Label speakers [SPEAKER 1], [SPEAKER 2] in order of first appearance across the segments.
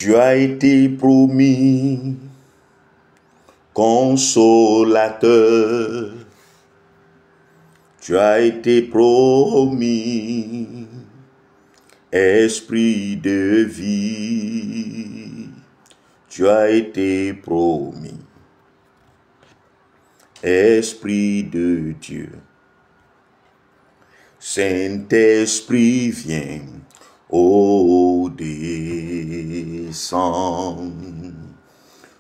[SPEAKER 1] Tu as été promis, consolateur. Tu as été promis, esprit de vie. Tu as été promis, esprit de Dieu. Saint-Esprit, viens, ô descends.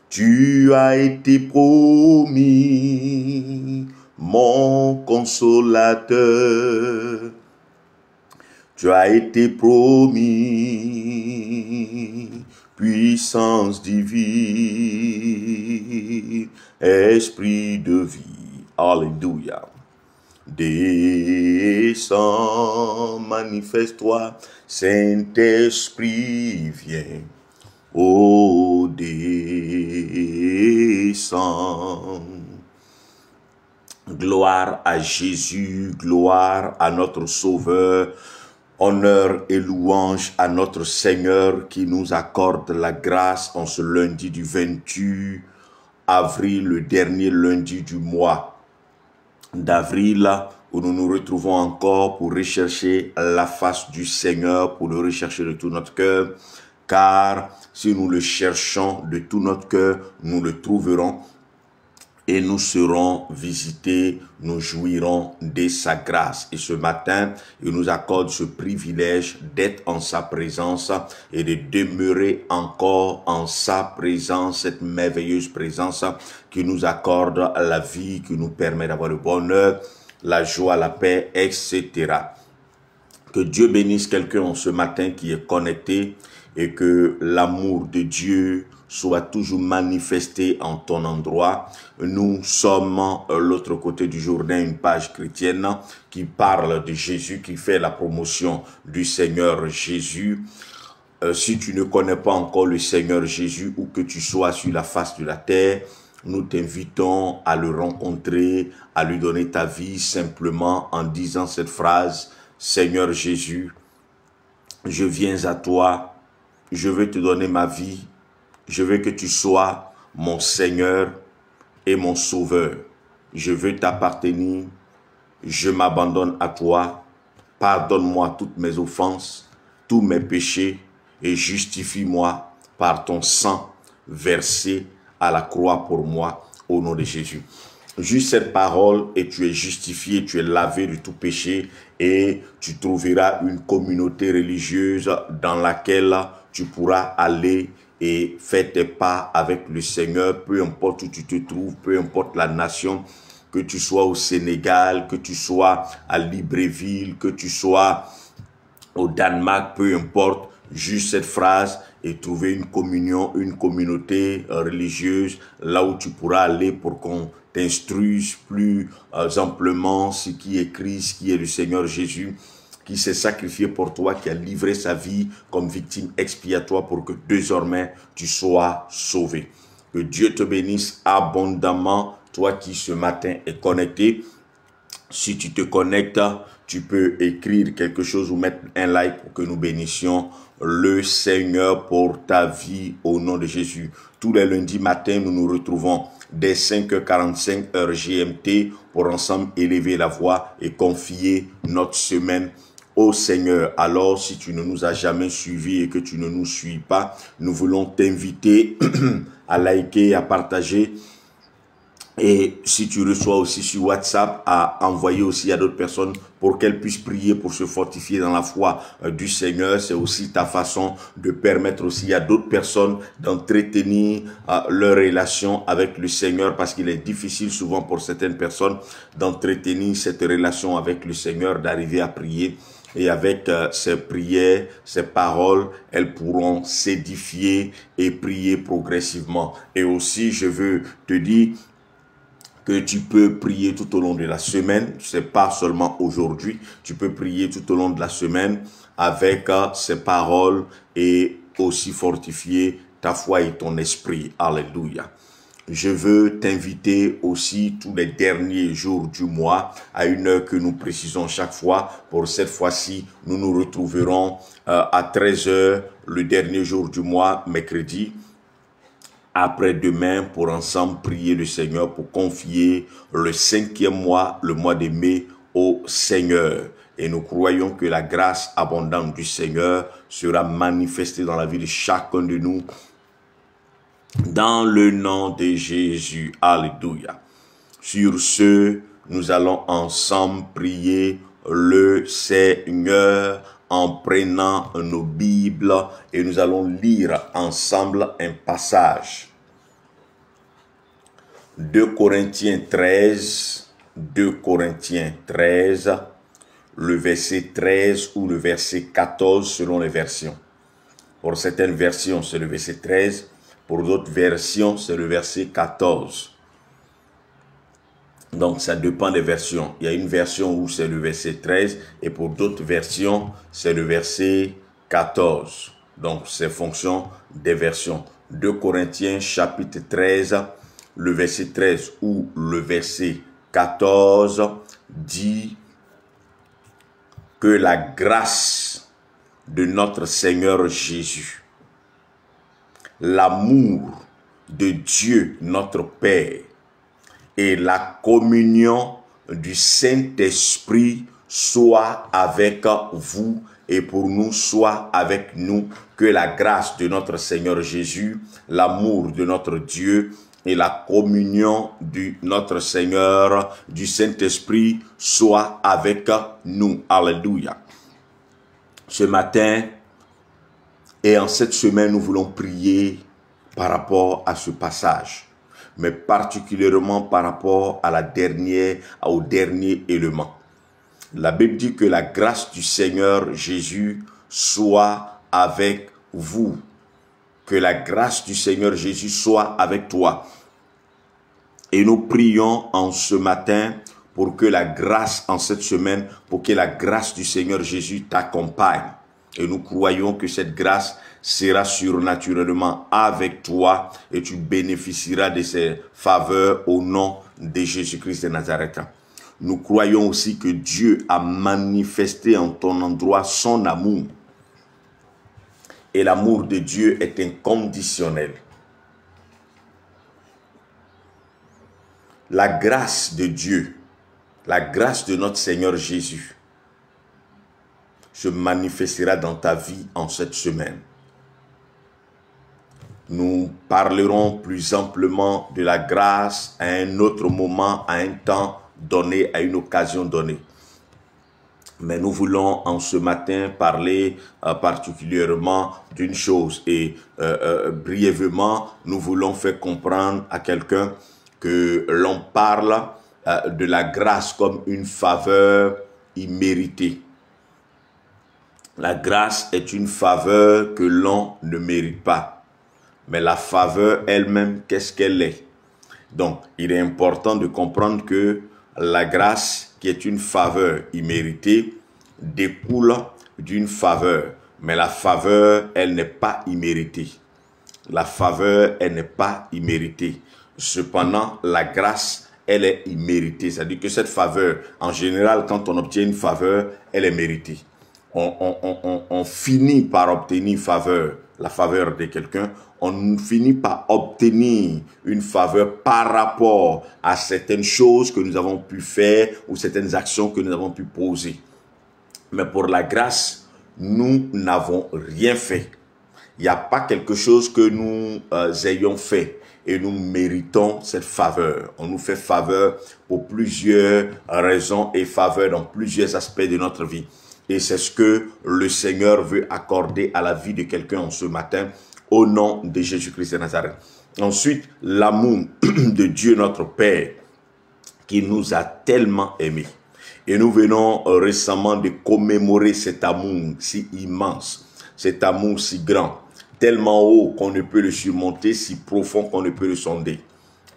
[SPEAKER 1] Tu as été promis, mon consolateur. Tu as été promis, puissance divine, esprit de vie. Alléluia. Descends, manifeste-toi, Saint-Esprit, viens. Ô descends. Gloire à Jésus, gloire à notre Sauveur, honneur et louange à notre Seigneur qui nous accorde la grâce en ce lundi du 28 avril, le dernier lundi du mois d'avril, où nous nous retrouvons encore pour rechercher la face du Seigneur, pour le rechercher de tout notre cœur, car si nous le cherchons de tout notre cœur, nous le trouverons et nous serons visités, nous jouirons de sa grâce. Et ce matin, il nous accorde ce privilège d'être en sa présence et de demeurer encore en sa présence, cette merveilleuse présence qui nous accorde la vie, qui nous permet d'avoir le bonheur, la joie, la paix, etc. Que Dieu bénisse quelqu'un en ce matin qui est connecté et que l'amour de Dieu soit toujours manifesté en ton endroit. Nous sommes l'autre côté du Jourdain, une page chrétienne qui parle de Jésus, qui fait la promotion du Seigneur Jésus. Si tu ne connais pas encore le Seigneur Jésus, ou que tu sois sur la face de la terre, nous t'invitons à le rencontrer, à lui donner ta vie simplement en disant cette phrase: Seigneur Jésus, je viens à toi, je veux te donner ma vie, je veux que tu sois mon Seigneur et mon Sauveur. Je veux t'appartenir, je m'abandonne à toi, pardonne-moi toutes mes offenses, tous mes péchés et justifie-moi par ton sang versé à la croix pour moi, au nom de Jésus. Juste cette parole et tu es justifié, tu es lavé de tout péché et tu trouveras une communauté religieuse dans laquelle tu pourras aller et faire tes pas avec le Seigneur, peu importe où tu te trouves, peu importe la nation, que tu sois au Sénégal, que tu sois à Libreville, que tu sois au Danemark, peu importe, juste cette phrase et trouver une communion, une communauté religieuse, là où tu pourras aller pour qu'on t'instruise plus amplement ce qui est Christ, qui est le Seigneur Jésus, qui s'est sacrifié pour toi, qui a livré sa vie comme victime expiatoire pour que désormais tu sois sauvé. Que Dieu te bénisse abondamment, toi qui ce matin est connecté. Si tu te connectes, tu peux écrire quelque chose ou mettre un like pour que nous bénissions le Seigneur pour ta vie au nom de Jésus. Tous les lundis matins, nous nous retrouvons dès 5h45 heure GMT pour ensemble élever la voix et confier notre semaine au Seigneur. Alors, si tu ne nous as jamais suivis et que tu ne nous suis pas, nous voulons t'inviter à liker, à partager. Et si tu reçois aussi sur WhatsApp, à envoyer aussi à d'autres personnes pour qu'elles puissent prier pour se fortifier dans la foi du Seigneur. C'est aussi ta façon de permettre aussi à d'autres personnes d'entretenir leur relation avec le Seigneur, parce qu'il est difficile souvent pour certaines personnes d'entretenir cette relation avec le Seigneur, d'arriver à prier. Et avec ces prières, ces paroles, elles pourront s'édifier et prier progressivement. Et aussi, je veux te dire que tu peux prier tout au long de la semaine. C'est pas seulement aujourd'hui. Tu peux prier tout au long de la semaine avec ces paroles et aussi fortifier ta foi et ton esprit. Alléluia. je veux t'inviter aussi tous les derniers jours du mois à une heure que nous précisons chaque fois. Pour cette fois-ci, nous nous retrouverons à 13 heures le dernier jour du mois, mercredi. Après-demain, pour ensemble prier le Seigneur, pour confier le 5e mois, le mois de mai, au Seigneur. Et nous croyons que la grâce abondante du Seigneur sera manifestée dans la vie de chacun de nous. Dans le nom de Jésus, alléluia. Sur ce, nous allons ensemble prier le Seigneur en prenant nos Bibles et nous allons lire ensemble un passage. 2 Corinthiens 13, le verset 13 ou le verset 14 selon les versions. Pour certaines versions, c'est le verset 13. Pour d'autres versions, c'est le verset 14. Donc, ça dépend des versions. Il y a une version où c'est le verset 13 et pour d'autres versions, c'est le verset 14. Donc, c'est fonction des versions. 2 Corinthiens chapitre 13, le verset 13 ou le verset 14 dit que la grâce de notre Seigneur Jésus, l'amour de Dieu notre Père et la communion du Saint-Esprit soit avec vous et pour nous soit avec nous. Que la grâce de notre Seigneur Jésus, l'amour de notre Dieu et la communion de notre Seigneur du Saint-Esprit soit avec nous. Alléluia. Ce matin, et en cette semaine, nous voulons prier par rapport à ce passage, mais particulièrement par rapport à au dernier élément. La Bible dit que la grâce du Seigneur Jésus soit avec vous. Que la grâce du Seigneur Jésus soit avec toi. Et nous prions en ce matin pour que la grâce en cette semaine, pour que la grâce du Seigneur Jésus t'accompagne. Et nous croyons que cette grâce sera surnaturellement avec toi et tu bénéficieras de ses faveurs au nom de Jésus-Christ de Nazareth. Nous croyons aussi que Dieu a manifesté en ton endroit son amour. Et l'amour de Dieu est inconditionnel. La grâce de Dieu, la grâce de notre Seigneur Jésus, se manifestera dans ta vie en cette semaine. Nous parlerons plus amplement de la grâce à un autre moment, à un temps donné, à une occasion donnée. Mais nous voulons en ce matin parler particulièrement d'une chose et brièvement, nous voulons faire comprendre à quelqu'un que l'on parle de la grâce comme une faveur imméritée. La grâce est une faveur que l'on ne mérite pas. Mais la faveur elle-même, qu'est-ce qu'elle est? Donc, il est important de comprendre que la grâce, qui est une faveur imméritée, découle d'une faveur. Mais la faveur, elle n'est pas imméritée. La faveur, elle n'est pas imméritée. Cependant, la grâce, elle est imméritée. C'est-à-dire que cette faveur, en général, quand on obtient une faveur, elle est méritée. On finit par obtenir la faveur de quelqu'un, on finit par obtenir une faveur par rapport à certaines choses que nous avons pu faire ou certaines actions que nous avons pu poser. Mais pour la grâce, nous n'avons rien fait. Il n'y a pas quelque chose que nous ayons fait et nous méritons cette faveur. On nous fait faveur pour plusieurs raisons et faveur dans plusieurs aspects de notre vie. Et c'est ce que le Seigneur veut accorder à la vie de quelqu'un en ce matin, au nom de Jésus-Christ de Nazareth. Ensuite, l'amour de Dieu notre Père, qui nous a tellement aimés. Et nous venons récemment de commémorer cet amour si immense, cet amour si grand, tellement haut qu'on ne peut le surmonter, si profond qu'on ne peut le sonder.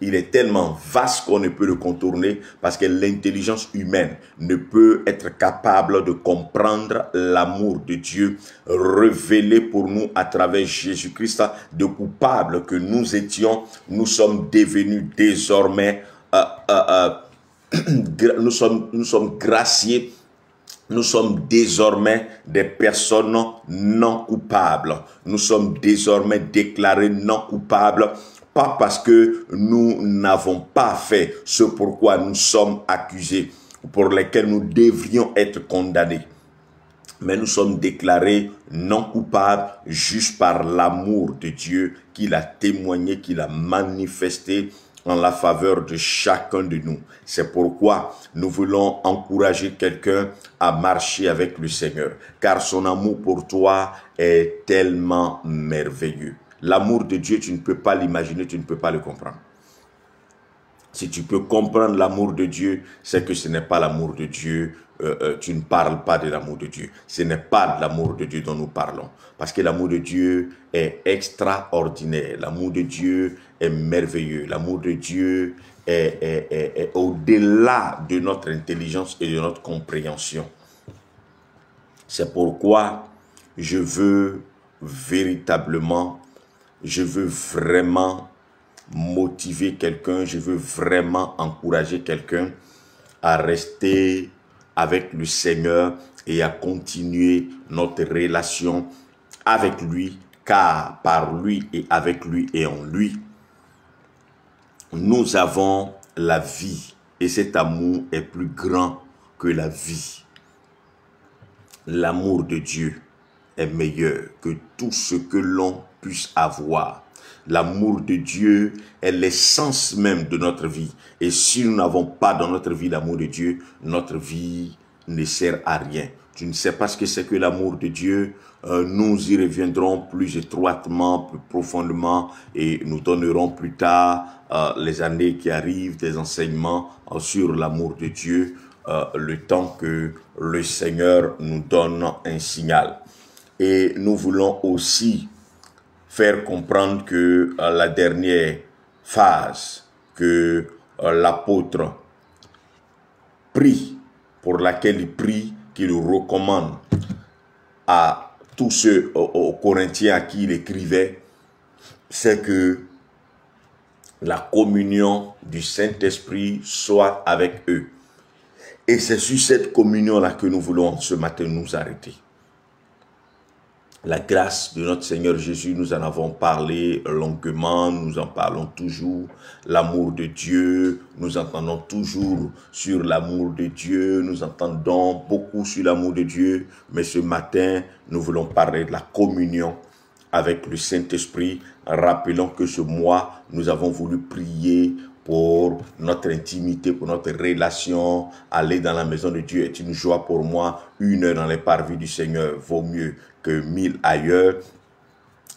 [SPEAKER 1] il est tellement vaste qu'on ne peut le contourner parce que l'intelligence humaine ne peut être capable de comprendre l'amour de Dieu révélé pour nous à travers Jésus-Christ. De coupables que nous étions, nous sommes devenus désormais, nous sommes graciés. Nous sommes désormais des personnes non coupables. Nous sommes désormais déclarés non coupables, pas parce que nous n'avons pas fait ce pourquoi nous sommes accusés, pour lesquels nous devrions être condamnés. Mais nous sommes déclarés non coupables juste par l'amour de Dieu qu'il a témoigné, qu'il a manifesté en la faveur de chacun de nous. C'est pourquoi nous voulons encourager quelqu'un à marcher avec le Seigneur, car son amour pour toi est tellement merveilleux. L'amour de Dieu, tu ne peux pas l'imaginer, tu ne peux pas le comprendre. Si tu peux comprendre l'amour de Dieu, c'est que ce n'est pas l'amour de Dieu. Tu ne parles pas de l'amour de Dieu. Ce n'est pas de l'amour de Dieu dont nous parlons. Parce que l'amour de Dieu est extraordinaire. L'amour de Dieu est merveilleux. L'amour de Dieu est au-delà de notre intelligence et de notre compréhension. C'est pourquoi je veux véritablement, je veux vraiment motiver quelqu'un, je veux vraiment encourager quelqu'un à rester avec le Seigneur et à continuer notre relation avec lui, car par lui et avec lui et en lui, nous avons la vie et cet amour est plus grand que la vie. L'amour de Dieu est meilleur que tout ce que l'on puisse avoir. L'amour de Dieu est l'essence même de notre vie. Et si nous n'avons pas dans notre vie l'amour de Dieu, notre vie ne sert à rien. Tu ne sais pas ce que c'est que l'amour de Dieu. Nous y reviendrons plus étroitement, plus profondément et nous donnerons plus tard, les années qui arrivent, des enseignements sur l'amour de Dieu, le temps que le Seigneur nous donne un signal. Et nous voulons aussi faire comprendre que la dernière phase que l'apôtre prie, pour laquelle il prie, qu'il recommande à tous ceux aux Corinthiens à qui il écrivait, c'est que la communion du Saint-Esprit soit avec eux. Et c'est sur cette communion-là que nous voulons ce matin nous arrêter. La grâce de notre Seigneur Jésus, nous en avons parlé longuement, nous en parlons toujours. L'amour de Dieu, nous entendons toujours sur l'amour de Dieu, nous entendons beaucoup sur l'amour de Dieu. Mais ce matin, nous voulons parler de la communion avec le Saint-Esprit. Rappelons que ce mois, nous avons voulu prier pour notre intimité, pour notre relation. Aller dans la maison de Dieu est une joie pour moi. 1 heure dans les parvis du Seigneur vaut mieux que 1000 ailleurs,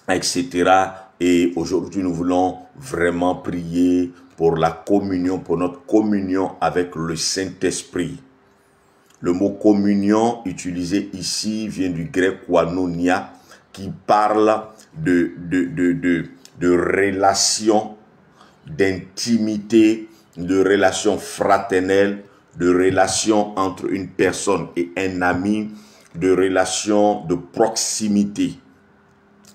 [SPEAKER 1] etc. Et aujourd'hui, nous voulons vraiment prier pour la communion, pour notre communion avec le Saint-Esprit. Le mot communion utilisé ici vient du grec koinonia, qui parle de relation, d'intimité, de relation fraternelle, de relation entre une personne et un ami, de relation de proximité.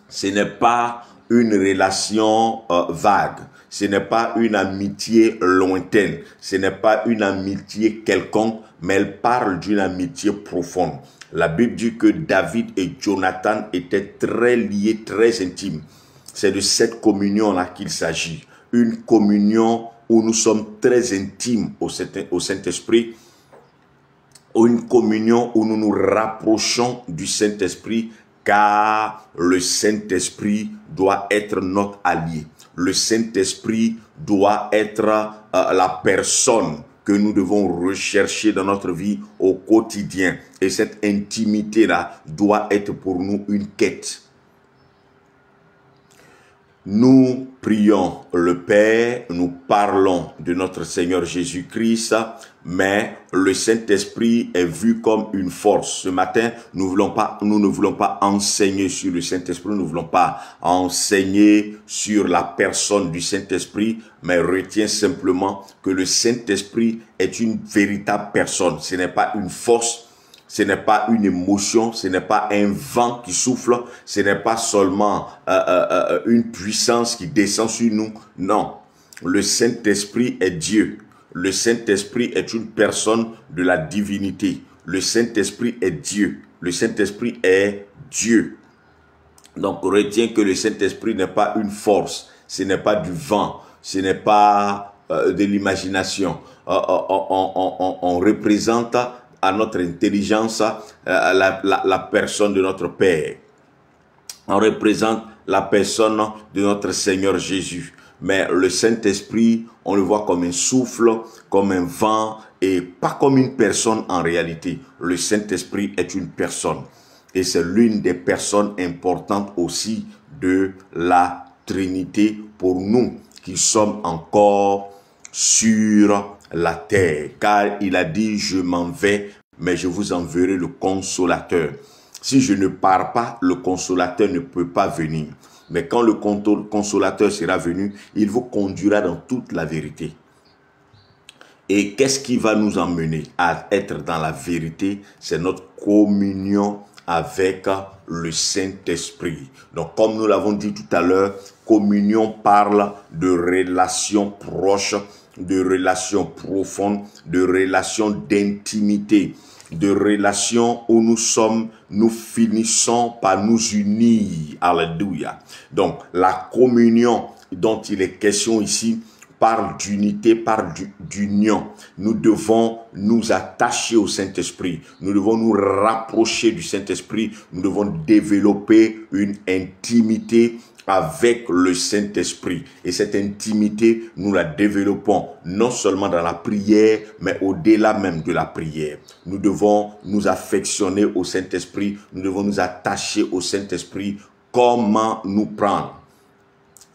[SPEAKER 1] Ce n'est pas une relation vague, ce n'est pas une amitié lointaine, ce n'est pas une amitié quelconque, mais elle parle d'une amitié profonde. La Bible dit que David et Jonathan étaient très liés, très intimes. C'est de cette communion-là qu'il s'agit. Une communion où nous sommes très intimes au Saint-Esprit, une communion où nous nous rapprochons du Saint-Esprit, car le Saint-Esprit doit être notre allié. Le Saint-Esprit doit être la personne que nous devons rechercher dans notre vie au quotidien. Et cette intimité-là doit être pour nous une quête. Nous prions le Père, nous parlons de notre Seigneur Jésus-Christ, mais le Saint-Esprit est vu comme une force. Ce matin, nous ne voulons pas enseigner sur le Saint-Esprit, nous ne voulons pas enseigner sur la personne du Saint-Esprit, mais retiens simplement que le Saint-Esprit est une véritable personne. Ce n'est pas une force, ce n'est pas une émotion, ce n'est pas un vent qui souffle, ce n'est pas seulement une puissance qui descend sur nous. Non, le Saint-Esprit est Dieu. Le Saint-Esprit est une personne de la divinité. Le Saint-Esprit est Dieu. Le Saint-Esprit est Dieu. Donc retiens que le Saint-Esprit n'est pas une force, ce n'est pas du vent, ce n'est pas de l'imagination. On représente à notre intelligence la personne de notre Père. On représente la personne de notre Seigneur Jésus. Mais le Saint-Esprit, on le voit comme un souffle, comme un vent et pas comme une personne en réalité. Le Saint-Esprit est une personne. Et c'est l'une des personnes importantes aussi de la Trinité pour nous qui sommes encore sur la terre. Car il a dit, je m'en vais, mais je vous enverrai le Consolateur. Si je ne pars pas, le Consolateur ne peut pas venir. Mais quand le Consolateur sera venu, il vous conduira dans toute la vérité. Et qu'est-ce qui va nous emmener à être dans la vérité? C'est notre communion avec le Saint-Esprit. Donc, comme nous l'avons dit tout à l'heure, communion parle de relations proches, de relations profondes, de relations d'intimité, de relations où nous finissons par nous unir. Alléluia. Donc, la communion dont il est question ici parle d'unité, parle d'union. Nous devons nous attacher au Saint-Esprit. Nous devons nous rapprocher du Saint-Esprit. Nous devons développer une intimité avec le Saint-Esprit. Et cette intimité, nous la développons non seulement dans la prière, mais au-delà même de la prière. Nous devons nous affectionner au Saint-Esprit. Nous devons nous attacher au Saint-Esprit. Comment nous prendre?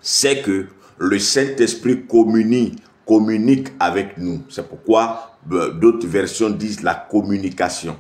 [SPEAKER 1] C'est que le Saint-Esprit communique avec nous. C'est pourquoi d'autres versions disent la communication.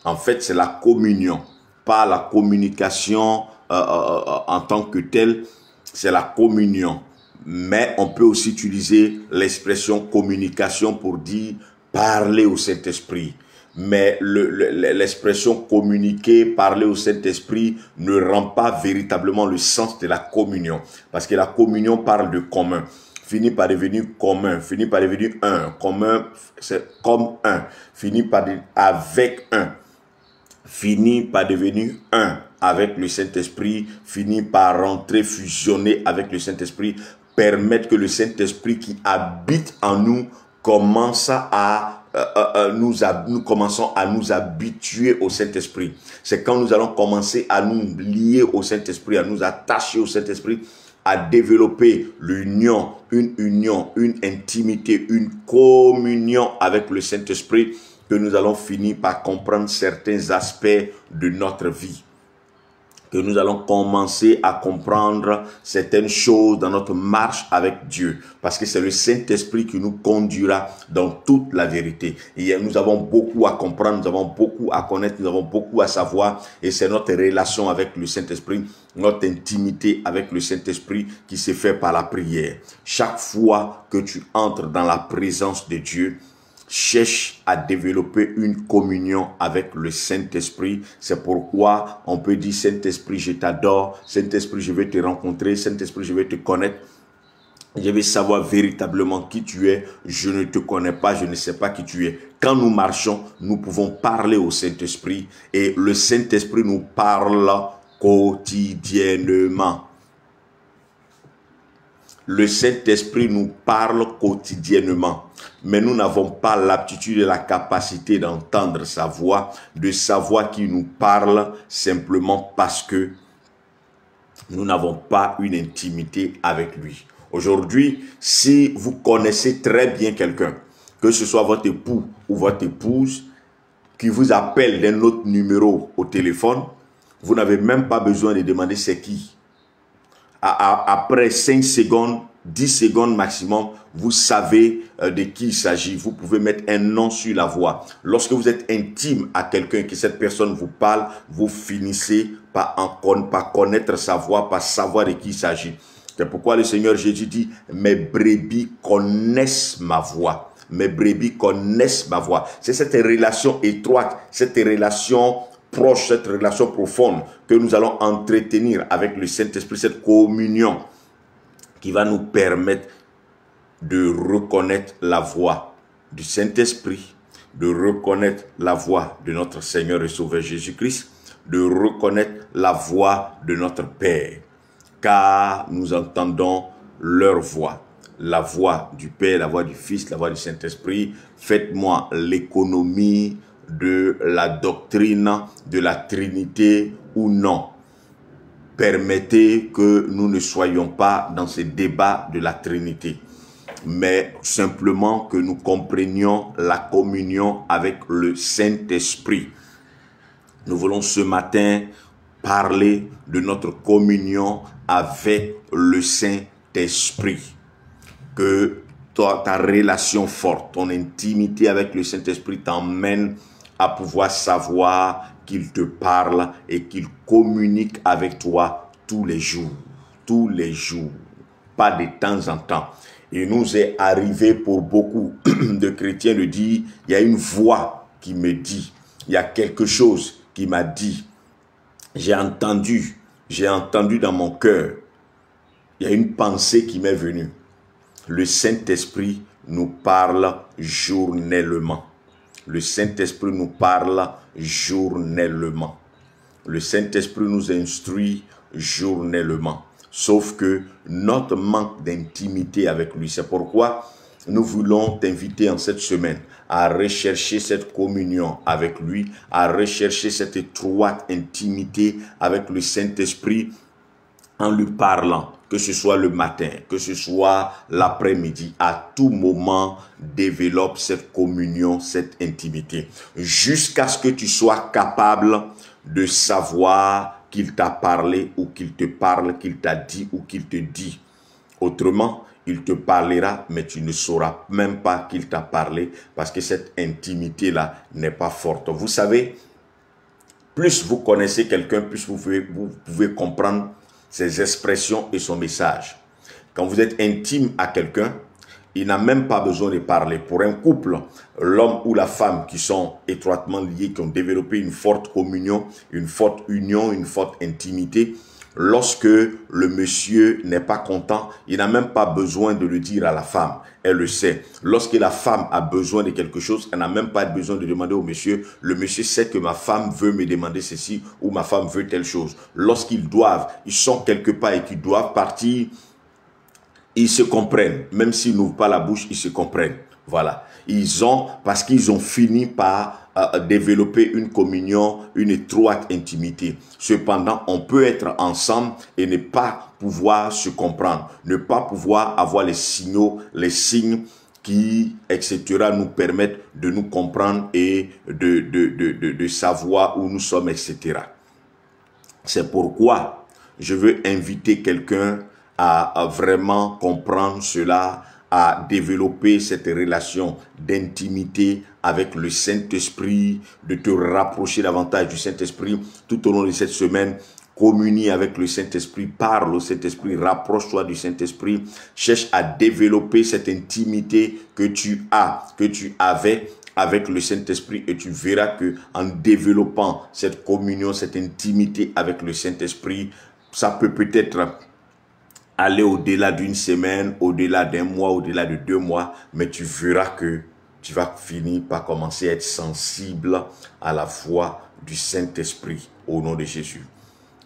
[SPEAKER 1] En fait, c'est la communion, pas la communication en tant que telle, c'est la communion. Mais on peut aussi utiliser l'expression communication pour dire parler au Saint-Esprit. Mais l'expression communiquer, parler au Saint-Esprit ne rend pas véritablement le sens de la communion. Parce que la communion parle de commun. Finit par devenir commun, finit par devenir un. Commun, c'est comme un. Finit par devenir avec un. Finit par devenir un avec le Saint-Esprit. Finit par rentrer, fusionner avec le Saint-Esprit. Permettre que le Saint-Esprit qui habite en nous commence à nous commençons à nous habituer au Saint-Esprit. C'est quand nous allons commencer à nous lier au Saint-Esprit, à nous attacher au Saint-Esprit, à développer l'union, une intimité, une communion avec le Saint-Esprit, que nous allons finir par comprendre certains aspects de notre vie. Que nous allons commencer à comprendre certaines choses dans notre marche avec Dieu. Parce que c'est le Saint-Esprit qui nous conduira dans toute la vérité. Et nous avons beaucoup à comprendre, nous avons beaucoup à connaître, nous avons beaucoup à savoir. Et c'est notre relation avec le Saint-Esprit, notre intimité avec le Saint-Esprit qui se fait par la prière. Chaque fois que tu entres dans la présence de Dieu, cherche à développer une communion avec le Saint-Esprit. C'est pourquoi on peut dire, Saint-Esprit, je t'adore. Saint-Esprit, je vais te rencontrer. Saint-Esprit, je vais te connaître. Je vais savoir véritablement qui tu es. Je ne te connais pas, je ne sais pas qui tu es. Quand nous marchons, nous pouvons parler au Saint-Esprit. Et le Saint-Esprit nous parle quotidiennement. Le Saint-Esprit nous parle quotidiennement, mais nous n'avons pas l'aptitude et la capacité d'entendre sa voix, de savoir qu'il nous parle simplement parce que nous n'avons pas une intimité avec lui. Aujourd'hui, si vous connaissez très bien quelqu'un, que ce soit votre époux ou votre épouse, qui vous appelle d'un autre numéro au téléphone, vous n'avez même pas besoin de demander c'est qui. Après 5 secondes, 10 secondes maximum, vous savez de qui il s'agit. Vous pouvez mettre un nom sur la voix. Lorsque vous êtes intime à quelqu'un, que cette personne vous parle, vous finissez par connaître sa voix, par savoir de qui il s'agit. C'est pourquoi le Seigneur Jésus dit, mes brebis connaissent ma voix. Mes brebis connaissent ma voix. C'est cette relation étroite, cette relation proche, cette relation profonde que nous allons entretenir avec le Saint-Esprit, cette communion qui va nous permettre de reconnaître la voix du Saint-Esprit, de reconnaître la voix de notre Seigneur et Sauveur Jésus-Christ, de reconnaître la voix de notre Père, car nous entendons leur voix, la voix du Père, la voix du Fils, la voix du Saint-Esprit. Faites-moi l'économie de la doctrine de la Trinité ou non. Permettez que nous ne soyons pas dans ces débats de la Trinité, mais simplement que nous comprenions la communion avec le Saint-Esprit. Nous voulons ce matin parler de notre communion avec le Saint-Esprit. Que ta relation forte, ton intimité avec le Saint-Esprit t'emmène à pouvoir savoir qu'il te parle et qu'il communique avec toi tous les jours, pas de temps en temps. Il nous est arrivé pour beaucoup de chrétiens de dire, il y a une voix qui me dit, il y a quelque chose qui m'a dit, j'ai entendu dans mon cœur, il y a une pensée qui m'est venue. Le Saint-Esprit nous parle journellement. Le Saint-Esprit nous parle journellement. Le Saint-Esprit nous instruit journellement. Sauf que notre manque d'intimité avec lui, c'est pourquoi nous voulons t'inviter en cette semaine à rechercher cette communion avec lui, à rechercher cette étroite intimité avec le Saint-Esprit en lui parlant, que ce soit le matin, que ce soit l'après-midi, à tout moment, développe cette communion, cette intimité, jusqu'à ce que tu sois capable de savoir qu'il t'a parlé ou qu'il te parle, qu'il t'a dit ou qu'il te dit. Autrement, il te parlera, mais tu ne sauras même pas qu'il t'a parlé parce que cette intimité-là n'est pas forte. Vous savez, plus vous connaissez quelqu'un, plus vous pouvez comprendre ses expressions et son message. Quand vous êtes intime à quelqu'un, il n'a même pas besoin de parler. Pour un couple, l'homme ou la femme qui sont étroitement liés, qui ont développé une forte communion, une forte union, une forte intimité, lorsque le monsieur n'est pas content, il n'a même pas besoin de le dire à la femme. Elle le sait. Lorsque la femme a besoin de quelque chose, elle n'a même pas besoin de demander au monsieur. Le monsieur sait que ma femme veut me demander ceci ou ma femme veut telle chose. Lorsqu'ils sont quelque part et qu'ils doivent partir, ils se comprennent. Même s'ils n'ouvrent pas la bouche, ils se comprennent. Voilà. Parce qu'ils ont fini par développer une communion, une étroite intimité. Cependant, on peut être ensemble et ne pas pouvoir se comprendre, ne pas pouvoir avoir les signaux, les signes qui, etc., nous permettent de nous comprendre et de savoir où nous sommes, etc. C'est pourquoi je veux inviter quelqu'un à vraiment comprendre cela, à développer cette relation d'intimité avec le Saint-Esprit, de te rapprocher davantage du Saint-Esprit tout au long de cette semaine. Communie avec le Saint-Esprit, parle au Saint-Esprit, rapproche-toi du Saint-Esprit, cherche à développer cette intimité que tu avais avec le Saint-Esprit, et tu verras que en développant cette communion, cette intimité avec le Saint-Esprit, ça peut peut-être aller au-delà d'une semaine, au-delà d'un mois, au-delà de 2 mois, mais tu verras que tu vas finir par commencer à être sensible à la voix du Saint-Esprit au nom de Jésus.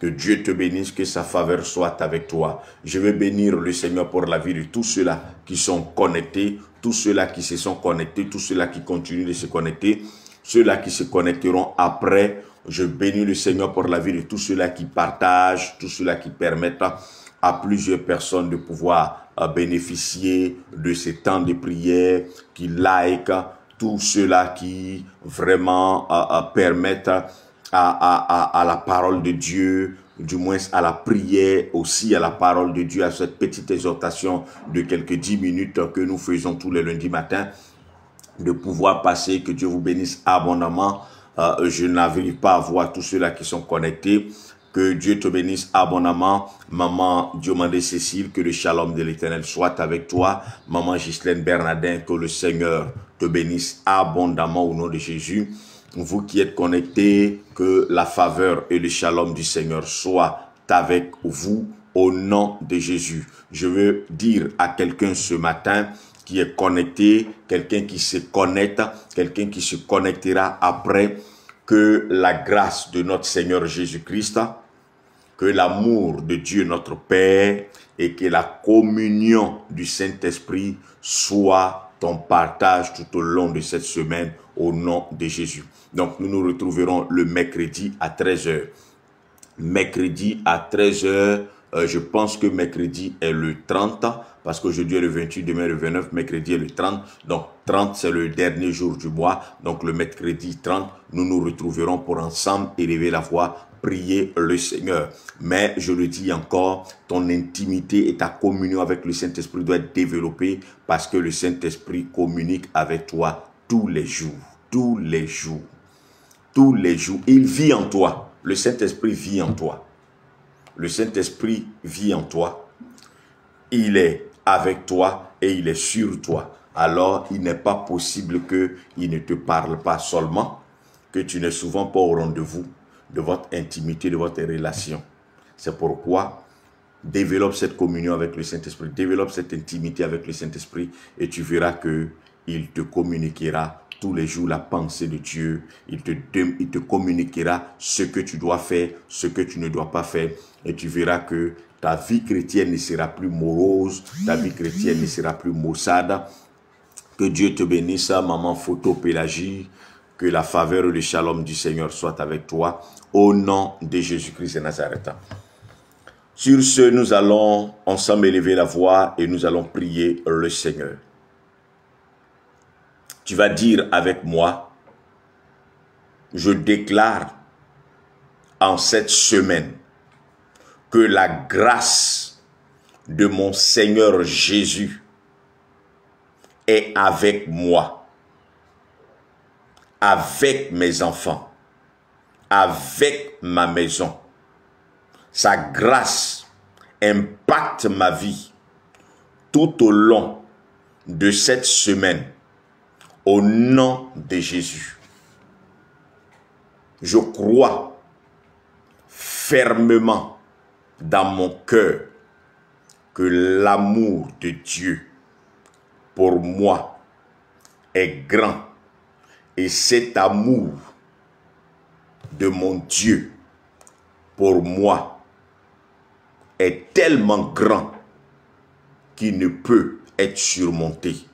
[SPEAKER 1] Que Dieu te bénisse, que sa faveur soit avec toi. Je veux bénir le Seigneur pour la vie de tous ceux-là qui sont connectés, tous ceux-là qui se sont connectés, tous ceux-là qui continuent de se connecter, ceux-là qui se connecteront après. Je bénis le Seigneur pour la vie de tous ceux-là qui partagent, tous ceux-là qui permettent à plusieurs personnes de pouvoir bénéficier de ces temps de prière, qui like, tous ceux-là qui vraiment permettent à la parole de Dieu du moins à la prière, aussi à la parole de Dieu, à cette petite exhortation de quelques 10 minutes que nous faisons tous les lundis matins, de pouvoir passer, que Dieu vous bénisse abondamment. Je n'arrive pas à voir tous ceux-là qui sont connectés. Que Dieu te bénisse abondamment. Maman Diomandé Cécile, que le shalom de l'Éternel soit avec toi. Maman Ghislaine Bernardin, que le Seigneur te bénisse abondamment au nom de Jésus. Vous qui êtes connectés, que la faveur et le shalom du Seigneur soient avec vous au nom de Jésus. Je veux dire à quelqu'un ce matin qui est connecté, quelqu'un qui se connecte, quelqu'un qui se connectera après, que la grâce de notre Seigneur Jésus-Christ, que l'amour de Dieu notre Père et que la communion du Saint-Esprit soit ton partage tout au long de cette semaine au nom de Jésus. Donc nous nous retrouverons le mercredi à 13 h. Mercredi à 13 h, je pense que mercredi est le 30, parce qu'aujourd'hui est le 28, demain le 29, mercredi est le 30. Donc 30 c'est le dernier jour du mois. Donc le mercredi 30, nous nous retrouverons pour ensemble élever la voix, prier le Seigneur. Mais je le dis encore, ton intimité et ta communion avec le Saint-Esprit doit être développée, parce que le Saint-Esprit communique avec toi tous les jours. Tous les jours. Tous les jours. Il vit en toi. Le Saint-Esprit vit en toi. Le Saint-Esprit vit en toi. Il est avec toi et il est sur toi. Alors, il n'est pas possible qu'il ne te parle pas seulement, que tu n'es souvent pas au rendez-vous de votre intimité, de votre relation. C'est pourquoi développe cette communion avec le Saint-Esprit, développe cette intimité avec le Saint-Esprit et tu verras qu'il te communiquera tous les jours la pensée de Dieu. Il te communiquera ce que tu dois faire, ce que tu ne dois pas faire. Et tu verras que ta vie chrétienne ne sera plus morose, ta vie chrétienne ne sera plus maussade. Que Dieu te bénisse, maman Photo Pélagie. Que la faveur et le shalom du Seigneur soient avec toi. Au nom de Jésus-Christ de Nazareth. Sur ce, nous allons ensemble élever la voix et nous allons prier le Seigneur. Tu vas dire avec moi, je déclare en cette semaine que la grâce de mon Seigneur Jésus est avec moi, avec mes enfants, avec ma maison. Sa grâce impacte ma vie tout au long de cette semaine. Au nom de Jésus, je crois fermement dans mon cœur que l'amour de Dieu pour moi est grand. Et cet amour de mon Dieu pour moi est tellement grand qu'il ne peut être surmonté.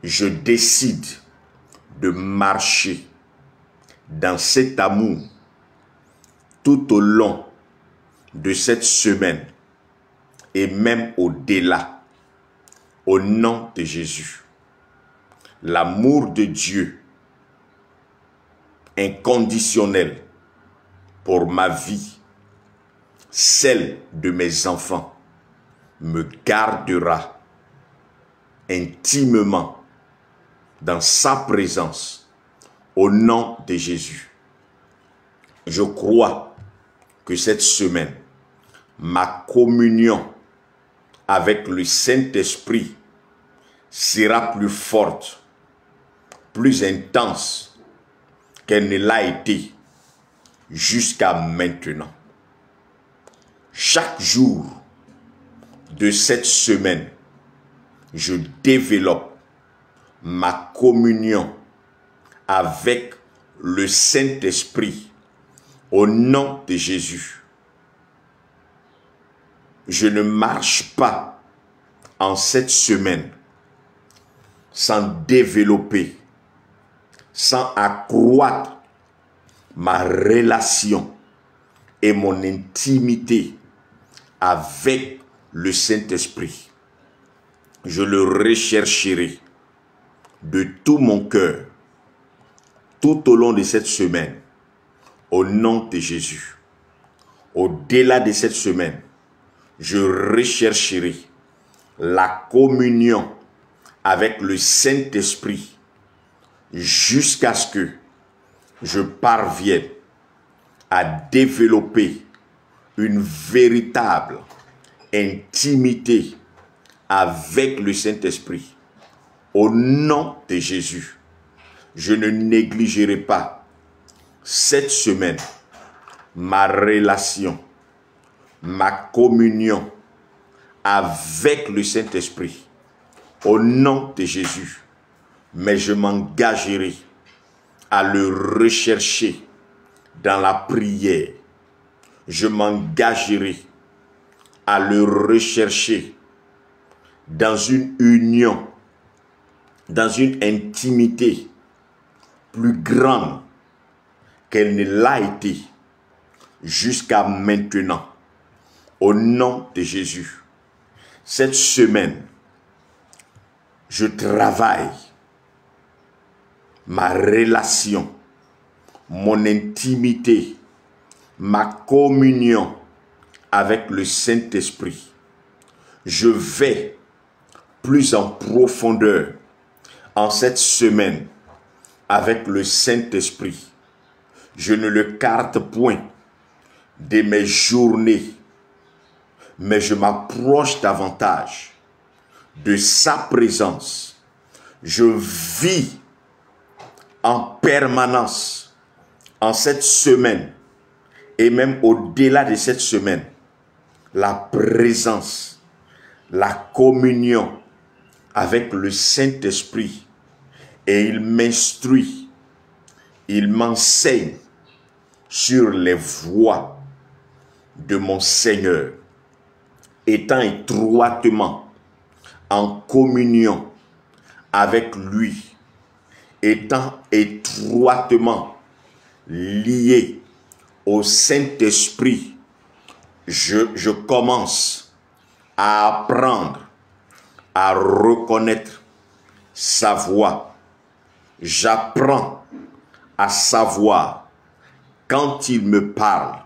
[SPEAKER 1] Je décide de marcher dans cet amour tout au long de cette semaine et même au-delà, au nom de Jésus. L'amour de Dieu inconditionnel pour ma vie, celle de mes enfants, me gardera intimement dans sa présence, au nom de Jésus. Je crois que cette semaine, ma communion avec le Saint-Esprit sera plus forte, plus intense qu'elle ne l'a été jusqu'à maintenant. Chaque jour de cette semaine, je développe ma communion avec le Saint-Esprit au nom de Jésus. Je ne marche pas en cette semaine sans développer, sans accroître ma relation et mon intimité avec le Saint-Esprit. Je le rechercherai de tout mon cœur tout au long de cette semaine au nom de Jésus. Au-delà de cette semaine, je rechercherai la communion avec le Saint-Esprit jusqu'à ce que je parvienne à développer une véritable intimité avec le Saint-Esprit. Au nom de Jésus, je ne négligerai pas cette semaine ma relation, ma communion avec le Saint-Esprit. Au nom de Jésus, mais je m'engagerai à le rechercher dans la prière. Je m'engagerai à le rechercher dans une union, dans une intimité plus grande qu'elle ne l'a été jusqu'à maintenant. Au nom de Jésus, cette semaine, je travaille ma relation, mon intimité, ma communion avec le Saint-Esprit. Je vais plus en profondeur en cette semaine avec le Saint-Esprit. Je ne le carte point de mes journées, mais je m'approche davantage de sa présence. Je vis en permanence en cette semaine et même au-delà de cette semaine, la présence, la communion avec le Saint-Esprit. Et il m'instruit, il m'enseigne sur les voies de mon Seigneur, étant étroitement en communion avec lui, étant étroitement lié au Saint-Esprit, je commence à apprendre à reconnaître sa voix. J'apprends à savoir quand il me parle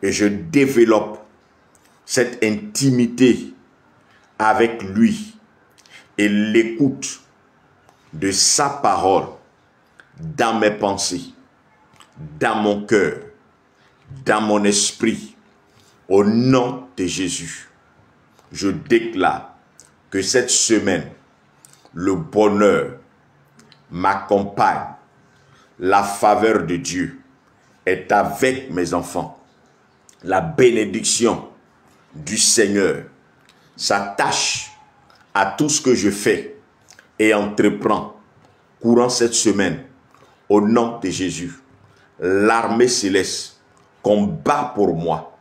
[SPEAKER 1] et je développe cette intimité avec lui et l'écoute de sa parole dans mes pensées, dans mon cœur, dans mon esprit. Au nom de Jésus, je déclare que cette semaine, le bonheur m'accompagne. La faveur de Dieu est avec mes enfants. La bénédiction du Seigneur s'attache à tout ce que je fais et entreprends courant cette semaine. Au nom de Jésus, l'armée céleste combat pour moi,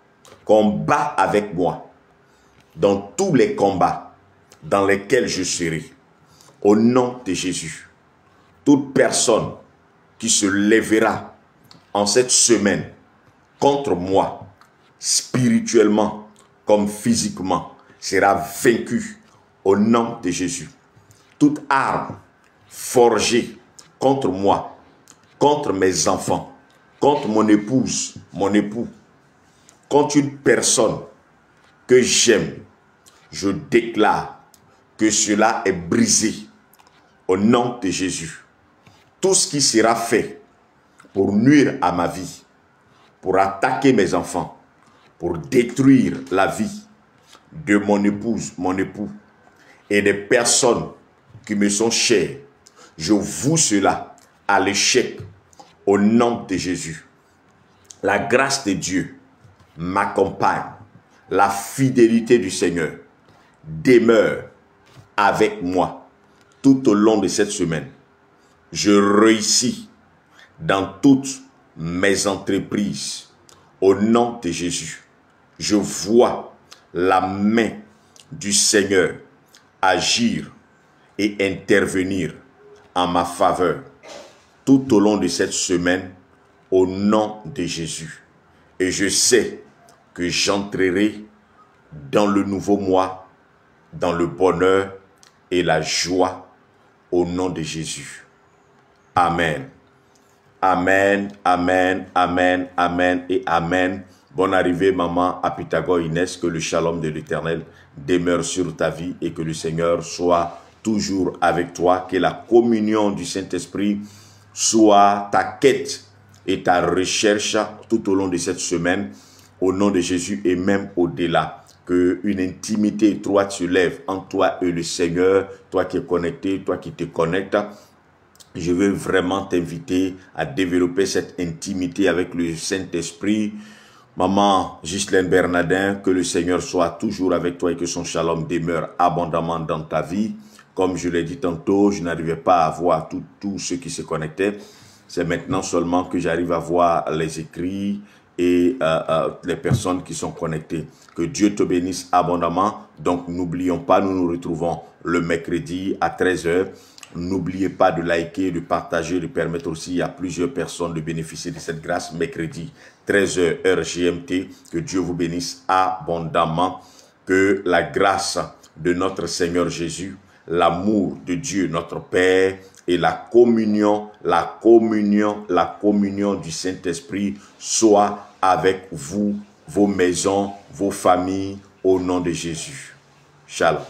[SPEAKER 1] combat avec moi dans tous les combats dans lesquels je serai. Au nom de Jésus, toute personne qui se lèvera en cette semaine contre moi, spirituellement comme physiquement, sera vaincue au nom de Jésus. Toute arme forgée contre moi, contre mes enfants, contre mon épouse, mon époux, contre une personne que j'aime, je déclare que cela est brisé au nom de Jésus. Tout ce qui sera fait pour nuire à ma vie, pour attaquer mes enfants, pour détruire la vie de mon épouse, mon époux et des personnes qui me sont chères, je voue cela à l'échec au nom de Jésus. La grâce de Dieu m'accompagne. La fidélité du Seigneur demeure avec moi tout au long de cette semaine. Je réussis dans toutes mes entreprises. Au nom de Jésus, je vois la main du Seigneur agir et intervenir en ma faveur tout au long de cette semaine au nom de Jésus. Et je sais que j'entrerai dans le nouveau mois, dans le bonheur et la joie au nom de Jésus. Amen. Amen, amen, amen, amen et amen. Bonne arrivée, maman, à Pythagore Inès. Que le shalom de l'Éternel demeure sur ta vie et que le Seigneur soit toujours avec toi. Que la communion du Saint-Esprit soit ta quête et ta recherche tout au long de cette semaine, au nom de Jésus et même au-delà. Qu'une intimité étroite se lève entre toi et le Seigneur, toi qui es connecté, toi qui te connectes. Je veux vraiment t'inviter à développer cette intimité avec le Saint-Esprit. Maman Ghislaine Bernardin, que le Seigneur soit toujours avec toi et que son shalom demeure abondamment dans ta vie. Comme je l'ai dit tantôt, je n'arrivais pas à voir tous ceux qui se connectaient. C'est maintenant seulement que j'arrive à voir les écrits et les personnes qui sont connectées. Que Dieu te bénisse abondamment. Donc, n'oublions pas, nous nous retrouvons le mercredi à 13 h. N'oubliez pas de liker, de partager, de permettre aussi à plusieurs personnes de bénéficier de cette grâce. Mercredi, 13 h, heure GMT. Que Dieu vous bénisse abondamment. Que la grâce de notre Seigneur Jésus, l'amour de Dieu, notre Père, et la communion du Saint-Esprit soit avec vous, vos maisons, vos familles, au nom de Jésus. Shalom.